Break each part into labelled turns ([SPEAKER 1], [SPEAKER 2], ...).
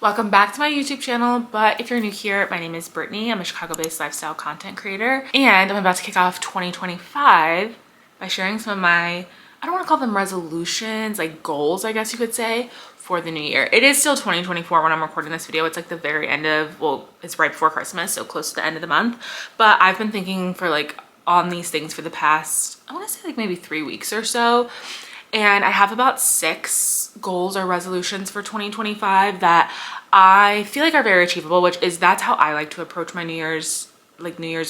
[SPEAKER 1] Welcome back to my YouTube channel, but if you're new here, my name is Brittany. I'm a Chicago-based lifestyle content creator, and I'm about to kick off 2025 by sharing some of my, I don't want to call them resolutions, like goals, I guess you could say, for the new year. It is still 2024 when I'm recording this video. It's like the very end of, well, it's right before Christmas, so close to the end of the month. But I've been thinking on these things for the past, I want to say like maybe 3 weeks or so. And I have about 6 goals or resolutions for 2025 that I feel like are very achievable, that's how I like to approach my New Year's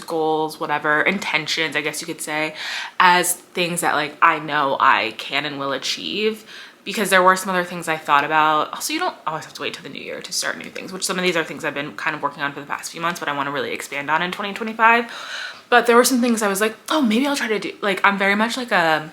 [SPEAKER 1] goals, whatever, intentions, I guess you could say, as things that like I know I can and will achieve. Because there were some other things I thought about. Also, you don't always have to wait till the new year to start new things, which some of these are things I've been kind of working on for the past few months, but I want to really expand on in 2025. But there were some things I was like, oh, maybe I'll try to do. Like, I'm very much like a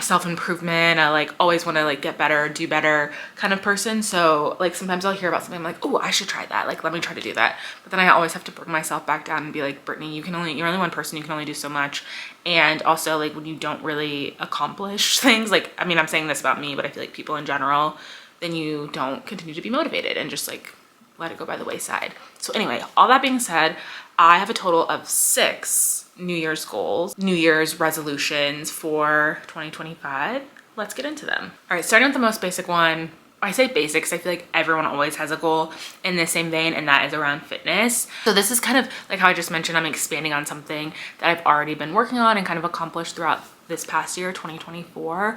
[SPEAKER 1] self-improvement, I like always want to like get better, do better kind of person. So like sometimes I'll hear about something, I'm like, oh, I should try that, like let me try to do that. But then I always have to bring myself back down and be like, Brittany, you're only one person, you can only do so much. And also like when you don't really accomplish things, like I mean I'm saying this about me, but I feel like people in general, then you don't continue to be motivated and just like let it go by the wayside. So anyway, all that being said, I have a total of 6 New Year's goals, New Year's resolutions for 2025. Let's get into them. All right, starting with the most basic one. I say basic because I feel like everyone always has a goal in the same vein, and that is around fitness. So this is kind of like how I just mentioned, I'm expanding on something that I've already been working on and kind of accomplished throughout this past year, 2024.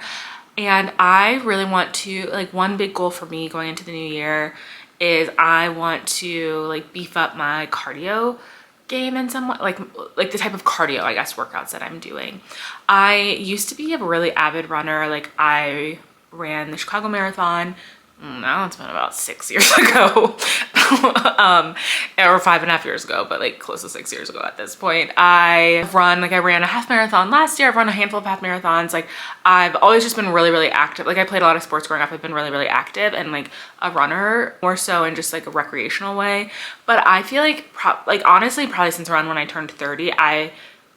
[SPEAKER 1] And I really want to, like one big goal for me going into the new year is I want to like beef up my cardio game in some way, like the type of cardio, I guess, workouts that I'm doing. I used to be a really avid runner. Like I ran the Chicago Marathon. Now it's been about 6 years ago, or 5.5 years ago, but like close to 6 years ago at this point. I ran a half marathon last year. I've run a handful of half marathons. Like I've always just been really, really active. Like I played a lot of sports growing up. I've been really, really active and like a runner more so in just like a recreational way. But I feel like, honestly, probably since around when I turned 30,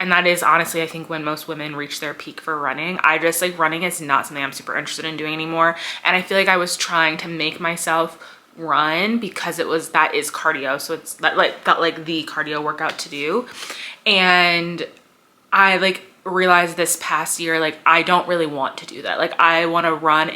[SPEAKER 1] and that is honestly, I think when most women reach their peak for running, I just like running is not something I'm super interested in doing anymore. And I feel like I was trying to make myself run because that is cardio. So it's felt like the cardio workout to do. And I like realized this past year, like I don't really want to do that. Like I want to run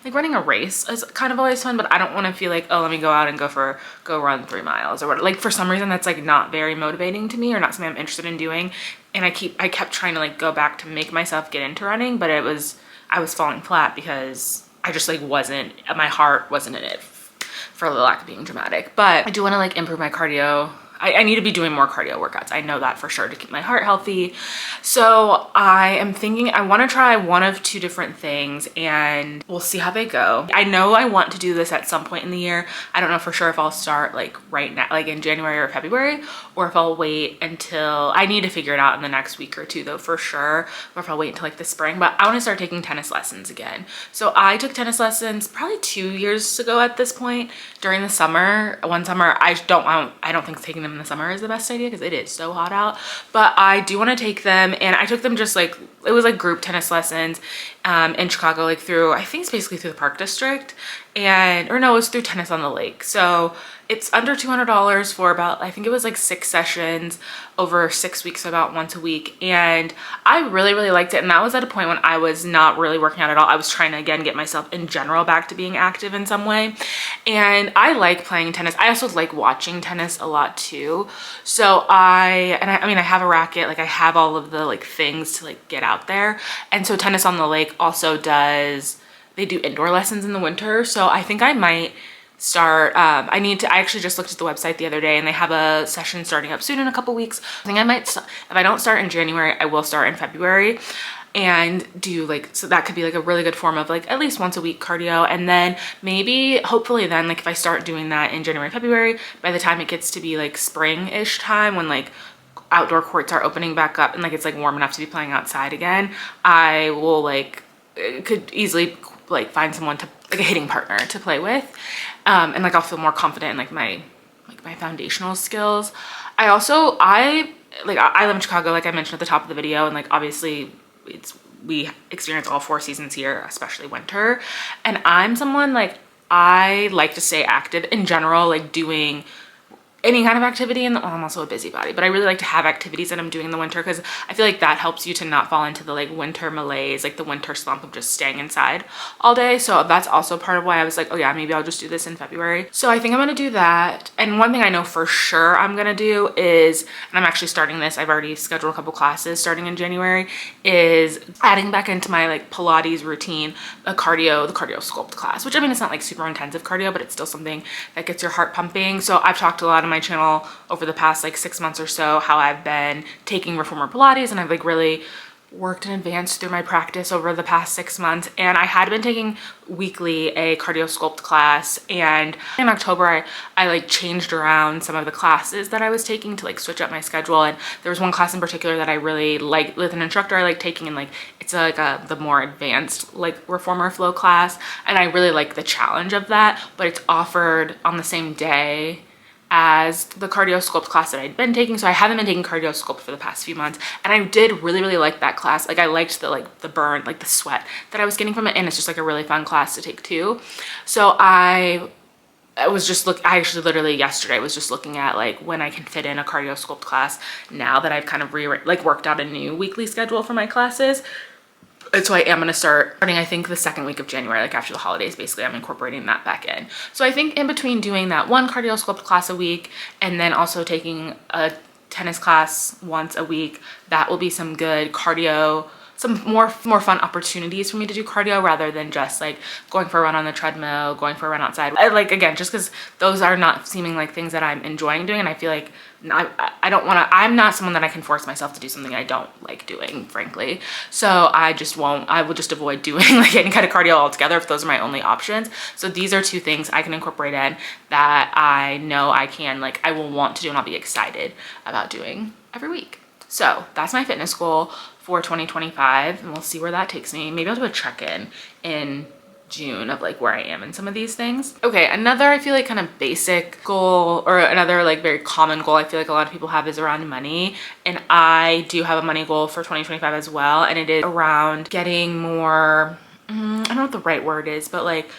[SPEAKER 1] running a race is kind of always fun, but I don't want to feel like, oh, let me go out and go run 3 miles or whatever. Like for some reason that's like not very motivating to me or not something I'm interested in doing. And I kept trying to like go back to make myself get into running, but I was falling flat because I just like my heart wasn't in it, for the lack of being dramatic. But I do want to like improve my cardio. I need to be doing more cardio workouts. I know that for sure, to keep my heart healthy. So I am thinking I want to try one of 2 different things and we'll see how they go. I know I want to do this at some point in the year. I don't know for sure if I'll start like right now, like in January or February, or if I'll wait until, I need to figure it out in the next week or 2 though for sure, or if I'll wait until like the spring. But I want to start taking tennis lessons again. So I took tennis lessons probably 2 years ago at this point during the summer. One summer, I don't think taking them in the summer is the best idea because it is so hot out, but I do want to take them. And I took them just like, it was like group tennis lessons in Chicago, like through, I think it's basically through the Park District, it was through Tennis on the Lake. So it's under $200 for about, I think it was like 6 sessions over 6 weeks, so about once a week. And I really, really liked it. And that was at a point when I was not really working out at all. I was trying to, again, get myself in general back to being active in some way. And I like playing tennis. I also like watching tennis a lot too. So I have a racket, like I have all of the like things to like get out there. And so Tennis on the Lake also they do indoor lessons in the winter. So I think I might start, I actually just looked at the website the other day and they have a session starting up soon in a couple weeks. I think I might, if I don't start in January, I will start in February and do like, so that could be like a really good form of like at least once a week cardio. And then maybe hopefully then like if I start doing that in January, February, by the time it gets to be like spring-ish time when like outdoor courts are opening back up and like it's like warm enough to be playing outside again, I will could easily like find someone to like a hitting partner to play with, and like I'll feel more confident in like my foundational skills. I live in Chicago, like I mentioned at the top of the video, and like obviously we experience all 4 seasons here, especially winter. And I'm someone like I like to stay active in general, like doing any kind of activity. And I'm also a busybody, but I really like to have activities that I'm doing in the winter because I feel like that helps you to not fall into the like winter malaise, like the winter slump of just staying inside all day. So that's also part of why I was like, oh yeah, maybe I'll just do this in February. So I think I'm gonna do that. And one thing I know for sure I'm gonna do is, and I'm actually starting this, I've already scheduled a couple classes starting in January, is adding back into my like Pilates routine, the cardio sculpt class, which I mean, it's not like super intensive cardio, but it's still something that gets your heart pumping. So I've talked a lot of my channel over the past like 6 months or so how I've been taking reformer Pilates, and I've like really worked and advanced through my practice over the past 6 months. And I had been taking weekly a cardio sculpt class, and in October I like changed around some of the classes that I was taking to like switch up my schedule. And there was one class in particular that I really liked with an instructor I like taking, and like it's like the more advanced like reformer flow class, and I really like the challenge of that, but it's offered on the same day as the cardio sculpt class that I'd been taking. So I haven't been taking cardio sculpt for the past few months, and I did really like that class. Like I liked the burn, like the sweat that I was getting from it, and it's just like a really fun class to take too. So I actually literally yesterday was just looking at like when I can fit in a cardio sculpt class now that I've kind of worked out a new weekly schedule for my classes. And so I am gonna starting, I think the second week of January, like after the holidays, basically I'm incorporating that back in. So I think in between doing that one cardio sculpt class a week and then also taking a tennis class once a week, that will be some good cardio, some more fun opportunities for me to do cardio rather than just like going for a run on the treadmill, going for a run outside. Like again, just because those are not seeming like things that I'm enjoying doing, and I feel like I don't want to, I'm not someone that I can force myself to do something I don't like doing, frankly. So I will just avoid doing like any kind of cardio altogether if those are my only options. So these are two things I can incorporate in that I know I will want to do and I'll be excited about doing every week. So that's my fitness goal for 2025, and we'll see where that takes me. Maybe I'll do a check-in in June of like where I am in some of these things. Okay, another I feel like kind of basic goal, or another like very common goal I feel like a lot of people have, is around money. And I do have a money goal for 2025 as well, and it is around getting more, I don't know what the right word is, but like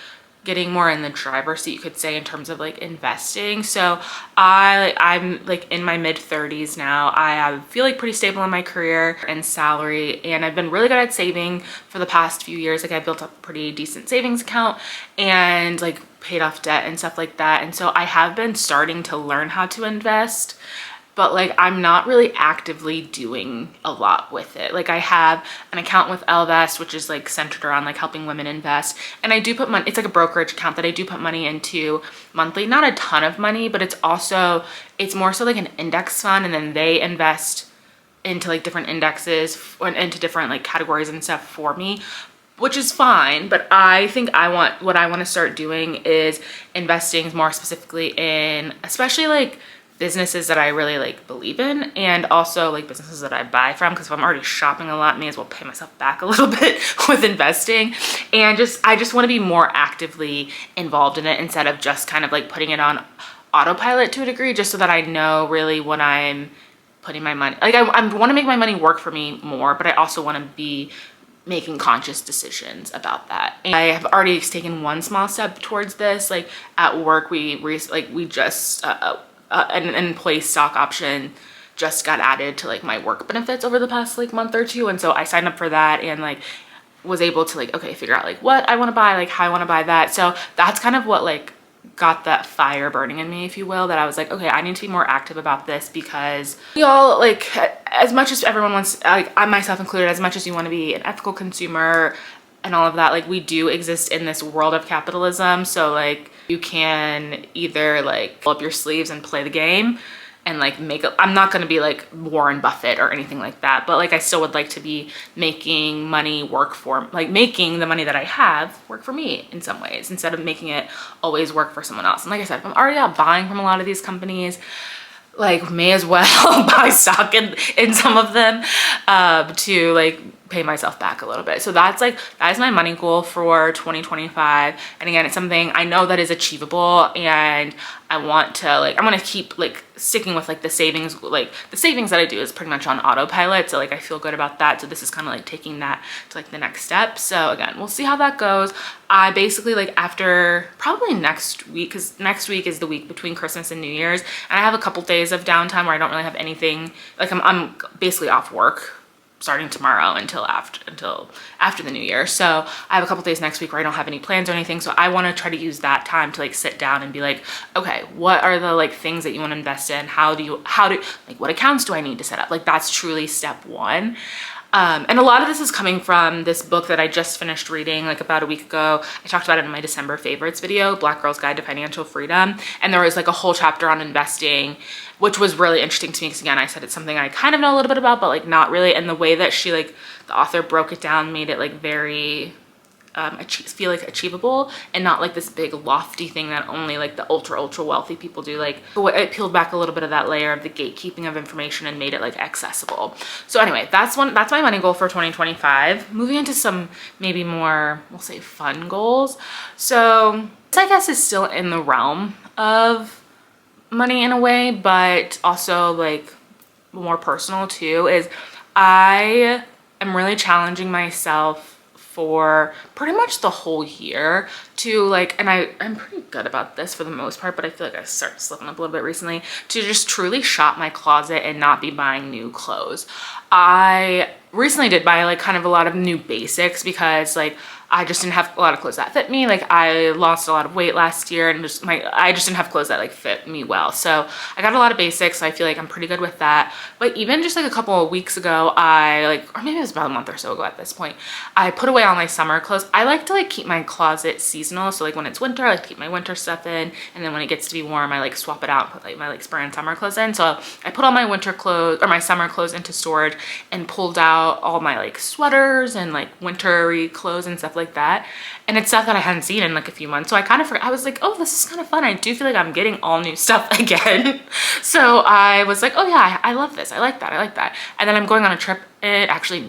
[SPEAKER 1] getting more in the driver's seat, you could say, in terms of like investing. So I'm like in my mid 30s now. I feel like pretty stable in my career and salary, and I've been really good at saving for the past few years. Like I built up a pretty decent savings account and like paid off debt and stuff like that. And so I have been starting to learn how to invest, but like I'm not really actively doing a lot with it. Like I have an account with Ellevest, which is like centered around like helping women invest, and I do put money, it's like a brokerage account that I do put money into monthly. Not a ton of money, but it's more so like an index fund, and then they invest into like different indexes and into different like categories and stuff for me, which is fine. But I think what I want to start doing is investing more specifically in especially like businesses that I really like believe in, and also like businesses that I buy from, because if I'm already shopping a lot, I may as well pay myself back a little bit with investing. And I just want to be more actively involved in it instead of just kind of like putting it on autopilot to a degree, just so that I know really what I'm putting my money, like I want to make my money work for me more, but I also want to be making conscious decisions about that. And I have already taken one small step towards this. Like at work, we just an employee stock option just got added to like my work benefits over the past like month or two, and so I signed up for that and like was able to like, okay, figure out like what I want to buy, like how I want to buy that. So that's kind of what like got that fire burning in me, if you will, that I was like, okay, I need to be more active about this, because we all, like, as much as everyone wants, like I myself included, as much as you want to be an ethical consumer and all of that, like we do exist in this world of capitalism. So like you can either like pull up your sleeves and play the game and like I'm not going to be like Warren Buffett or anything like that, but like I still would like to be making money work for, like making the money that I have work for me in some ways, instead of making it always work for someone else. And like I said, if I'm already out buying from a lot of these companies, like may as well buy stock in some of them to like pay myself back a little bit. So that is my money goal for 2025. And again, it's something I know that is achievable, and I want to I'm gonna keep sticking with the savings. The savings that I do is pretty much on autopilot, so I feel good about that. So this is kind of taking that to the next step. So again, we'll see how that goes. I basically after probably next week, because next week is the week between Christmas and New Year's, and I have a couple days of downtime where I don't really have anything. I'm basically off work starting tomorrow until after the new year. So I have a couple days next week where I don't have any plans or anything. So I want to try to use that time to sit down and be okay, what are the things that you want to invest in? How do what accounts do I need to set up? That's truly step one. And a lot of this is coming from this book that I just finished reading about a week ago. I talked about it in my December favorites video, Black Girl's Guide to Financial Freedom. And there was a whole chapter on investing, which was really interesting to me because again, I said it's something I kind of know a little bit about, but not really. And the way that she the author broke it down made it very feel achievable, and not this big lofty thing that only the ultra wealthy people do. It peeled back a little bit of that layer of the gatekeeping of information and made it accessible. So anyway, that's my money goal for 2025. Moving into some maybe more, we'll say, fun goals. So this I guess is still in the realm of money in a way, but also more personal too, is I am really challenging myself for pretty much the whole year to and I'm pretty good about this for the most part, but I feel I started slipping up a little bit recently, to just truly shop my closet and not be buying new clothes. I recently did buy kind of a lot of new basics because I just didn't have a lot of clothes that fit me. I lost a lot of weight last year, and I just didn't have clothes that fit me well. So I got a lot of basics, so I feel I'm pretty good with that. But even just a couple of weeks ago, or maybe it was about a month or so ago at this point, I put away all my summer clothes. I like to keep my closet seasonal. So when it's winter, I like to keep my winter stuff in, and then when it gets to be warm, I swap it out and put my spring and summer clothes in. So I put all my winter clothes or my summer clothes into storage and pulled out all my sweaters and wintry clothes and stuff like that. And it's stuff that I hadn't seen in a few months. So I kind of forgot. I was oh, this is kind of fun. I do feel I'm getting all new stuff again. So I was oh yeah, I love this. I like that. I like that. And then I'm going on a trip actually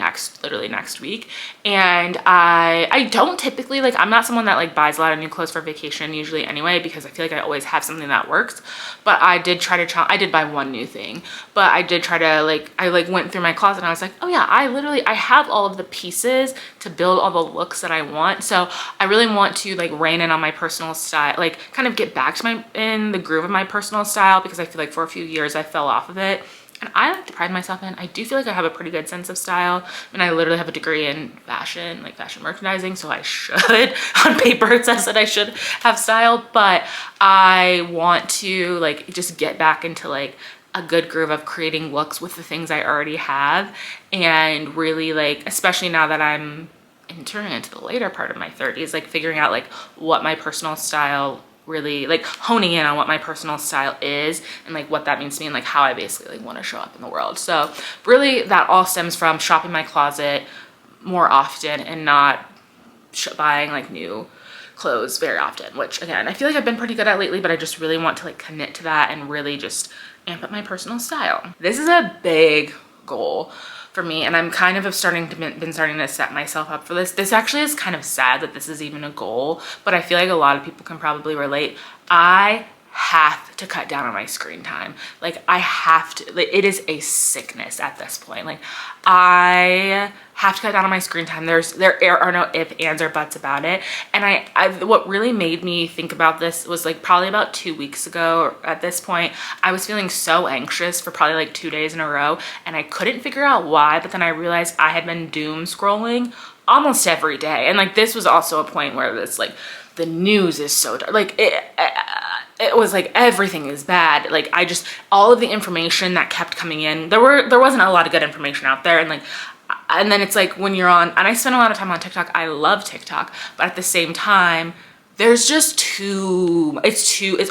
[SPEAKER 1] literally next week. And I don't typically, I'm not someone that buys a lot of new clothes for vacation usually anyway, because I feel I always have something that works. But I did try to I did buy one new thing, but I did try to I went through my closet and I was oh yeah, I have all of the pieces to build all the looks that I want. So I really want to rein in on my personal style, kind of get back to in the groove of my personal style, because I feel for a few years I fell off of it. And I like to pride myself in, I do feel I have a pretty good sense of style. And I literally have a degree in fashion, fashion merchandising. So I should, on paper it says that I should have style, but I want to just get back into a good groove of creating looks with the things I already have. And really especially now that I'm entering into the later part of my 30s, figuring out what my personal style really honing in on what my personal style is and what that means to me and how I basically want to show up in the world. So really that all stems from shopping my closet more often and not buying new clothes very often, which again, I feel I've been pretty good at lately, but I just really want to commit to that and really just amp up my personal style. This is a big goal for me, and I'm kind of been starting to set myself up for this. This actually is kind of sad that this is even a goal, but I feel a lot of people can probably relate. I have to cut down on my screen time. I have to, it is a sickness at this point. I have to cut down on my screen time. There are no ifs, ands, or buts about it. And what really made me think about this was probably about 2 weeks ago at this point. I was feeling so anxious for probably 2 days in a row, and I couldn't figure out why, but then I realized I had been doom scrolling almost every day. And this was also a point where this the news is so dark. It was everything is bad. All of the information that kept coming in, there wasn't a lot of good information out there. And then it's when you're on, and I spend a lot of time on TikTok. I love TikTok, but at the same time, there's just it's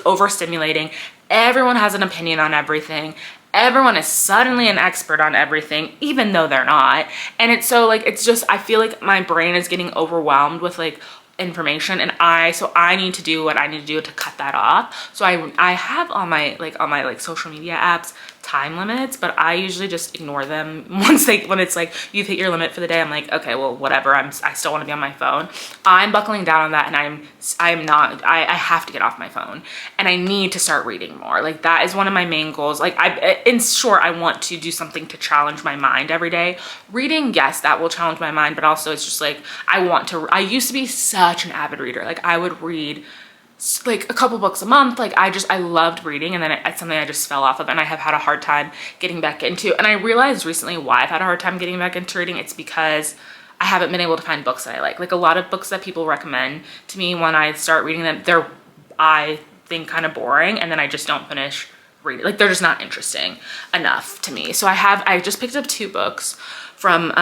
[SPEAKER 1] overstimulating. Everyone has an opinion on everything. Everyone is suddenly an expert on everything, even though they're not. And it's so it's just, I feel my brain is getting overwhelmed with information, and so I need to do what I need to do to cut that off. So I have on my social media apps time limits, but I usually just ignore them when it's like you've hit your limit for the day. I'm like, okay, well, whatever, I still want to be on my phone. I'm buckling down on that, and I have to get off my phone, and I need to start reading more. Like, that is one of my main goals. Like, in short, I want to do something to challenge my mind every day. Reading, yes, that will challenge my mind, but also it's just like I used to be such an avid reader. Like, I would read like a couple books a month. Like, I loved reading, and then it's something I just fell off of, and I have had a hard time getting back into. And I realized recently why I've had a hard time getting back into reading. It's because I haven't been able to find books that I like. Like, a lot of books that people recommend to me, when I start reading them, they're, I think, kind of boring, and then I just don't finish reading. Like, they're just not interesting enough to me. So I just picked up 2 books from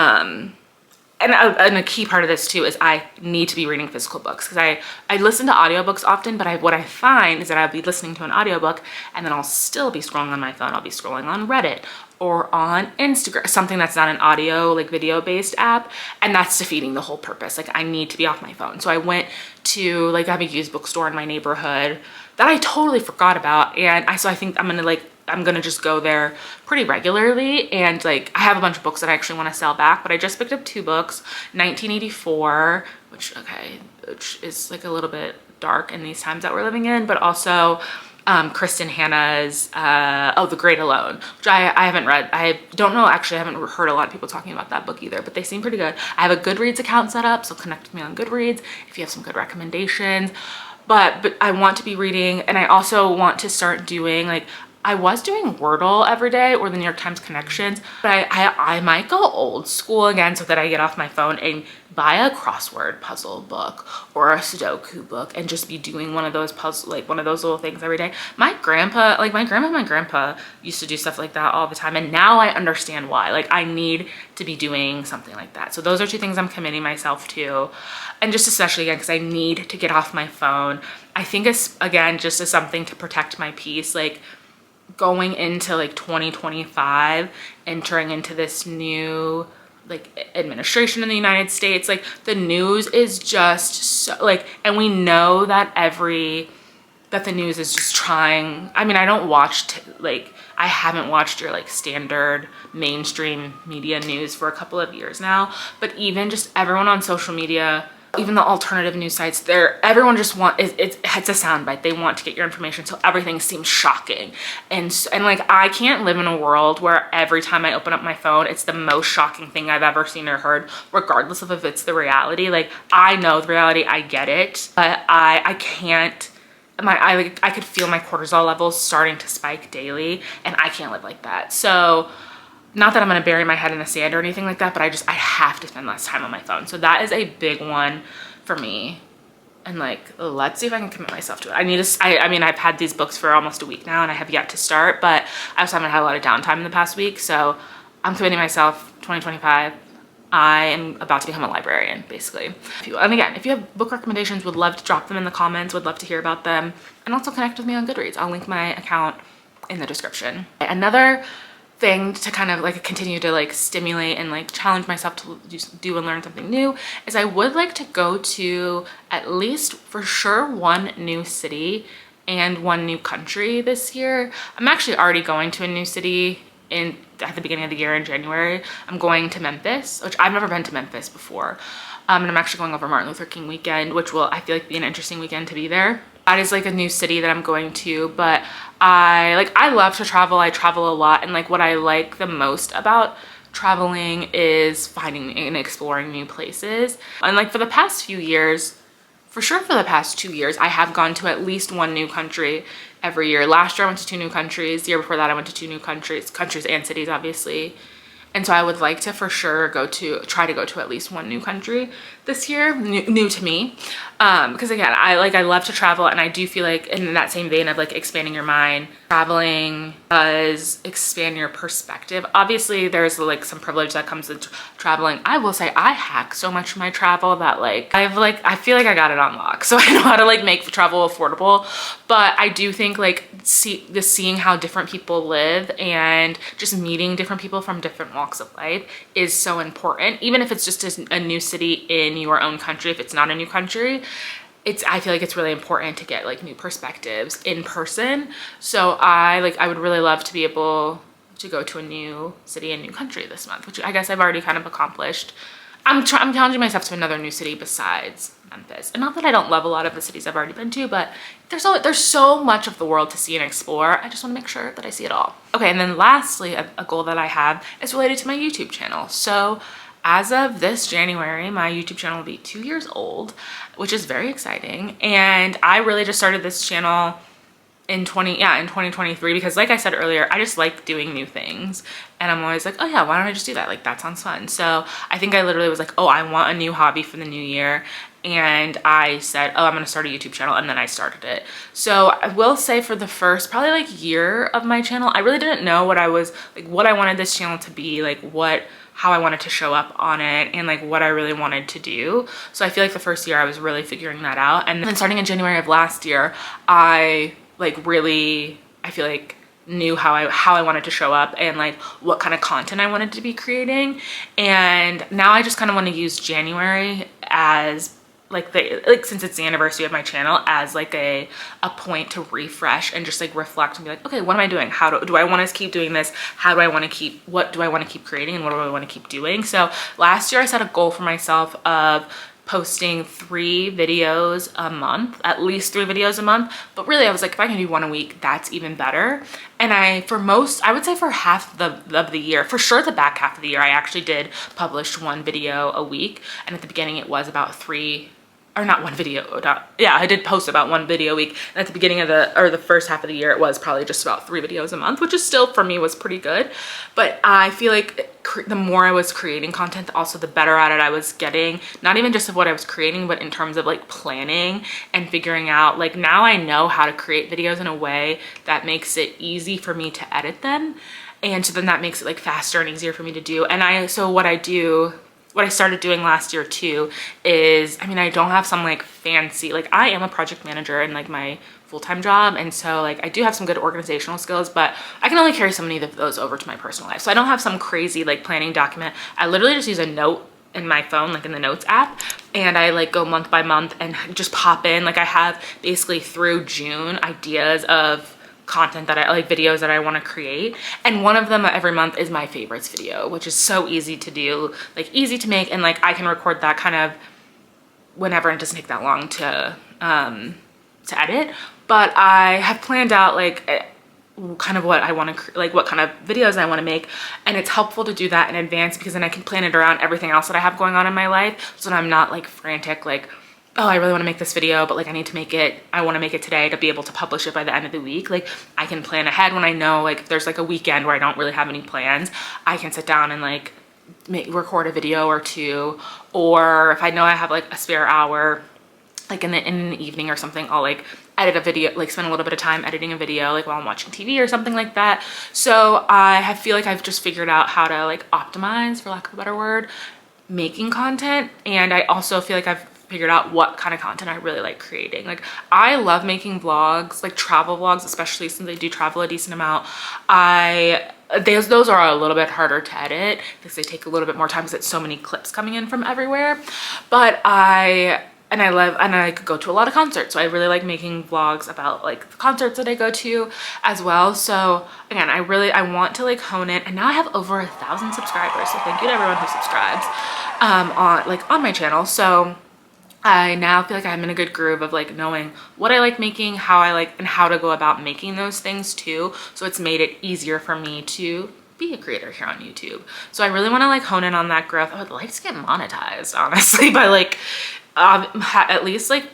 [SPEAKER 1] and a key part of this too is I need to be reading physical books, because I listen to audiobooks often, but what I find is that I'll be listening to an audiobook and then I'll still be scrolling on my phone. I'll be scrolling on Reddit or on Instagram, something that's not an audio, like video based app, and that's defeating the whole purpose. Like, I need to be off my phone. So I went to, like, I have a used bookstore in my neighborhood that I totally forgot about, and so I think I'm gonna just go there pretty regularly, and like, I have a bunch of books that I actually want to sell back, but I just picked up 2 books. 1984, which is like a little bit dark in these times that we're living in, but also Kristen Hanna's The Great Alone, which I haven't read. I don't know, actually, I haven't heard a lot of people talking about that book either, but they seem pretty good. I have a Goodreads account set up, so connect with me on Goodreads if you have some good recommendations. But I want to be reading, and I also want to start doing, like, I was doing Wordle every day, or the New York Times Connections, but I might go old school again, so that I get off my phone and buy a crossword puzzle book or a Sudoku book and just be doing one of those little things every day. My grandpa and my grandpa used to do stuff like that all the time, and now I understand why. Like, I need to be doing something like that. So those are 2 things I'm committing myself to, and just especially, again, because I need to get off my phone. I think it's, again, just as something to protect my peace. Like, going into like 2025, entering into this new like administration in the United States, like, the news is just so, like, and we know that the news is just trying. I mean, I haven't watched your like standard mainstream media news for a couple of years now, but even just everyone on social media, even the alternative news sites, everyone just it's a soundbite. They want to get your information, so everything seems shocking. And like, I can't live in a world where every time I open up my phone, it's the most shocking thing I've ever seen or heard, regardless of if it's the reality. Like, I know the reality, I get it, but I can't. I could feel my cortisol levels starting to spike daily, and I can't live like that. So, not that I'm gonna bury my head in the sand or anything like that, but I have to spend less time on my phone. So that is a big one for me. And like, let's see if I can commit myself to it. I mean, I've had these books for almost a week now, and I have yet to start, but I also haven't had a lot of downtime in the past week. So I'm committing myself 2025. I am about to become a librarian, basically. And again, if you have book recommendations, would love to drop them in the comments, would love to hear about them. And also connect with me on Goodreads. I'll link my account in the description. Another thing to kind of like continue to like stimulate and like challenge myself to do and learn something new is I would like to go to at least for sure 1 new city and 1 new country this year. I'm actually already going to a new city at the beginning of the year in January. I'm going to Memphis, which I've never been to Memphis before. And I'm actually going over Martin Luther King weekend, which will, I feel like, be an interesting weekend to be there. That is like a new city that I'm going to, but I love to travel. I travel a lot, and like, what I like the most about traveling is finding and exploring new places. And like, for the past few years, for sure for the past 2 years, I have gone to at least 1 new country every year. Last year I went to 2 new countries. The year before that I went to 2 new countries and cities, obviously. And so I would like to for sure try to go to at least 1 new country this year, new to me. because again, I love to travel, and I do feel like in that same vein of like expanding your mind, traveling does expand your perspective. Obviously there's like some privilege that comes with traveling. I will say I hack so much for my travel that I feel like I got it on lock, so I know how to like make travel affordable. But I do think like seeing how different people live and just meeting different people from different walks of life is so important, even if it's just a new city in your own country. If it's not a new country, I feel like it's really important to get like new perspectives in person. So I would really love to be able to go to a new city and new country this month, which I guess I've already kind of accomplished. I'm challenging myself to another new city besides Memphis. And not that I don't love a lot of the cities I've already been to, but there's so much of the world to see and explore. I just want to make sure that I see it all. Okay, and then lastly, a goal that I have is related to my YouTube channel. So as of this January, my YouTube channel will be 2 years old, which is very exciting. And I really just started this channel in 2023 because, like I said earlier, I just like doing new things, and I'm always like, oh yeah, why don't I just do that? Like, that sounds fun. So I think I literally was like, oh, I want a new hobby for the new year, and I said, oh, I'm gonna start a YouTube channel, and then I started it. So I will say for the first probably like year of my channel, I really didn't know what I wanted this channel to be, how I wanted to show up on it, and like what I really wanted to do. So I feel like the first year I was really figuring that out, and then starting in January of last year, I feel like knew how I wanted to show up and like what kind of content I wanted to be creating. And now I just kind of want to use January as since it's the anniversary of my channel, as like a point to refresh and just like reflect and be like, okay, what am I doing? How do I want to keep doing this? What do I want to keep creating, and what do I want to keep doing? So last year I set a goal for myself of posting 3 videos a month, at least 3 videos a month. But really I was like, if I can do 1 a week, that's even better. And I would say for half of the year, for sure the back half of the year, I actually did publish 1 video a week. And at the beginning it was about 3, or not 1 video, I did post about 1 video a week. And at the beginning of the first half of the year, it was probably just about 3 videos a month, which is still, for me, was pretty good. But I feel like the more I was creating content, also the better at it I was getting, not even just of what I was creating, but in terms of like planning and figuring out, like, now I know how to create videos in a way that makes it easy for me to edit them. And so then that makes it like faster and easier for me to do. And so what I started doing last year too is, I don't have some like fancy, like, I am a project manager in like my full-time job, and so like I do have some good organizational skills, but I can only carry so many of those over to my personal life. So I don't have some crazy like planning document. I literally just use a note in my phone, like in the notes app, and I like go month by month and just pop in, like, I have basically through June ideas of content that I like, videos that I want to create, and one of them every month is my favorites video, which is so easy to do, like easy to make, and like I can record that kind of whenever. It doesn't take that long to edit. But I have planned out like kind of what I want to like what kind of videos I want to make, and it's helpful to do that in advance because then I can plan it around everything else that I have going on in my life, so that I'm not like frantic, like, oh, I really want to make this video, but like I want to make it today to be able to publish it by the end of the week. Like, I can plan ahead when I know, like, if there's like a weekend where I don't really have any plans, I can sit down and like record a video or 2, or if I know I have like a spare hour, like in the evening or something, I'll like edit a video, like spend a little bit of time editing a video, like while I'm watching TV or something like that. So I feel like I've just figured out how to like optimize, for lack of a better word, making content. And I also feel like I've figured out what kind of content I really like creating. Like, I love making vlogs, like travel vlogs, especially since I do travel a decent amount. Those are a little bit harder to edit because they take a little bit more time because it's so many clips coming in from everywhere. But I could go to a lot of concerts, so I really like making vlogs about like the concerts that I go to as well. So again, I want to like hone it, and now I have over 1,000 subscribers, so thank you to everyone who subscribes on my channel. So I now feel like I'm in a good groove of like knowing what I like making, how I like, and how to go about making those things too. So it's made it easier for me to be a creator here on YouTube. So I really want to like hone in on that growth. I would like to get monetized, honestly, by like at least like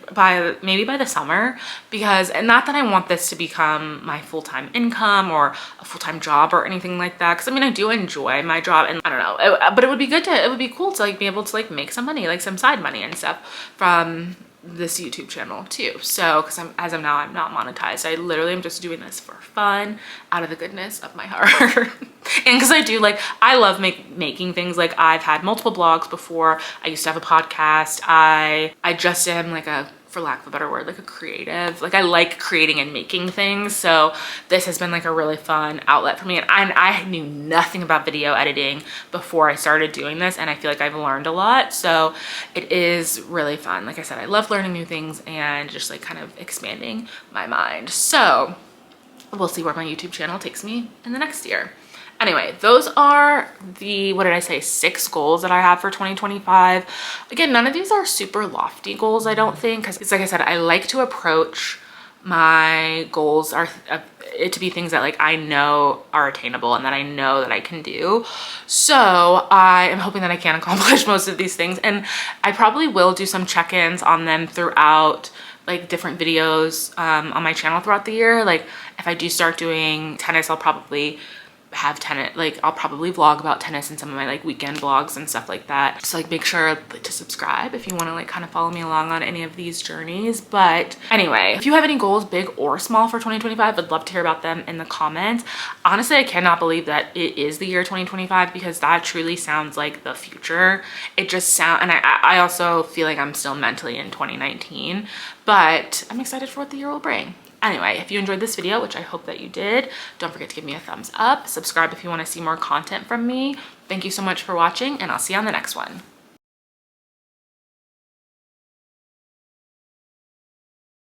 [SPEAKER 1] maybe by the summer, because, and not that I want this to become my full-time income or a full-time job or anything like that, because I do enjoy my job, and I don't know, but it would be cool to like be able to like make some money, like some side money and stuff from this YouTube channel too. So, because as of now, I'm not monetized. I literally am just doing this for fun, out of the goodness of my heart. And because I do like, I love making things. Like I've had multiple blogs before. I used to have a podcast. I just am like a, for lack of a better word, like a creative. Like I like creating and making things. So this has been like a really fun outlet for me. And I knew nothing about video editing before I started doing this. And I feel like I've learned a lot. So it is really fun. Like I said, I love learning new things and just like kind of expanding my mind. So we'll see where my YouTube channel takes me in the next year. Anyway, those are the, what did I say, 6 goals that I have for 2025. Again, none of these are super lofty goals, I don't think, because it's like I said, I like to approach my goals are it to be things that like I know are attainable and that I know that I can do. So I am hoping that I can accomplish most of these things, and I probably will do some check-ins on them throughout like different videos on my channel throughout the year. Like if I do start doing tennis, I'll probably have tennis, like I'll probably vlog about tennis in some of my like weekend vlogs and stuff like that. So like make sure to subscribe if you want to like kind of follow me along on any of these journeys. But anyway, if you have any goals, big or small, for 2025, I'd love to hear about them in the comments. Honestly, I cannot believe that it is the year 2025, because that truly sounds like the future. It just sounds, and I also feel like I'm still mentally in 2019, but I'm excited for what the year will bring. Anyway, if you enjoyed this video, which I hope that you did, don't forget to give me a thumbs up. Subscribe if you want to see more content from me. Thank you so much for watching, and I'll see you on the next one.